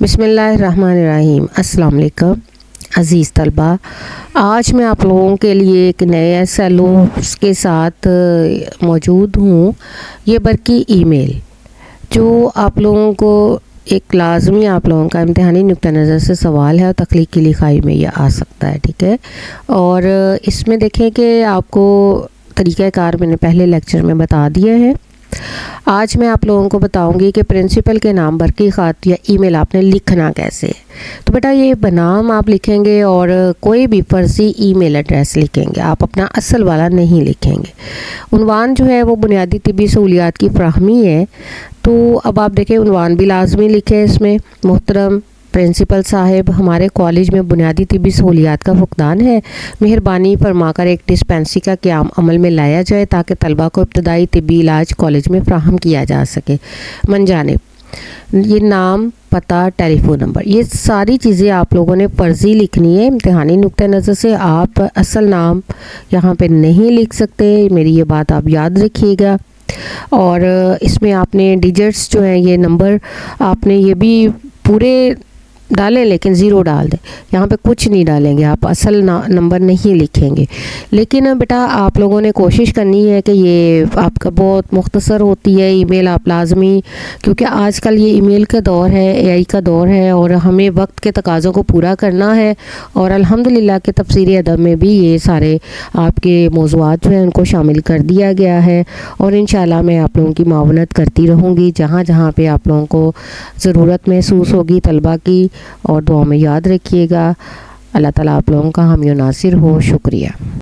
بسم اللہ الرحمن الرحیم۔ السلام علیکم عزیز طلبہ، آج میں آپ لوگوں کے لیے ایک نئے سیلوس کے ساتھ موجود ہوں۔ یہ برقی ای میل جو آپ لوگوں کو ایک لازمی آپ لوگوں کا امتحانی نقطہ نظر سے سوال ہے اور تخلیقی لکھائی میں یہ آ سکتا ہے، ٹھیک ہے۔ اور اس میں دیکھیں کہ آپ کو طریقہ کار میں نے پہلے لیکچر میں بتا دیا ہے۔ آج میں آپ لوگوں کو بتاؤں گی کہ پرنسپل کے نام برقی خط یا ای میل آپ نے لکھنا کیسے ہے۔ تو بیٹا یہ بنام آپ لکھیں گے اور کوئی بھی فرضی ای میل ایڈریس لکھیں گے، آپ اپنا اصل والا نہیں لکھیں گے۔ عنوان جو ہے وہ بنیادی طبی سہولیات کی فراہمی ہے، تو اب آپ دیکھیں عنوان بھی لازمی لکھیں اس میں۔ محترم پرنسپل صاحب، ہمارے کالج میں بنیادی طبی سہولیات کا فقدان ہے، مہربانی فرما کر ایک ڈسپینسری کا قیام عمل میں لایا جائے تاکہ طلبہ کو ابتدائی طبی علاج کالج میں فراہم کیا جا سکے۔ من جانب یہ نام، پتہ، ٹیلی فون نمبر، یہ ساری چیزیں آپ لوگوں نے فرضی لکھنی ہے۔ امتحانی نقطہ نظر سے آپ اصل نام یہاں پہ نہیں لکھ سکتے، میری یہ بات آپ یاد رکھیے گا۔ اور اس میں آپ نے ڈیجٹس جو ہیں، یہ نمبر آپ نے یہ بھی پورے ڈالیں لیکن 0 ڈال دیں، یہاں پہ کچھ نہیں ڈالیں گے، آپ اصل نمبر نہیں لکھیں گے۔ لیکن بیٹا آپ لوگوں نے کوشش کرنی ہے کہ یہ آپ کا بہت مختصر ہوتی ہے ای میل، آپ لازمی، کیونکہ آج کل یہ ای میل کا دور ہے، اے آئی کا دور ہے اور ہمیں وقت کے تقاضوں کو پورا کرنا ہے۔ اور الحمدللہ کہ تفسیری ادب میں بھی یہ سارے آپ کے موضوعات جو ہیں ان کو شامل کر دیا گیا ہے، اور انشاءاللہ میں آپ لوگوں کی معاونت کرتی رہوں گی جہاں جہاں پہ آپ لوگوں کو ضرورت محسوس ہوگی طلبہ کی، اور دعا میں یاد رکھیے گا۔ اللہ تعالیٰ آپ لوگوں کا حامی و ناصر ہو۔ شکریہ۔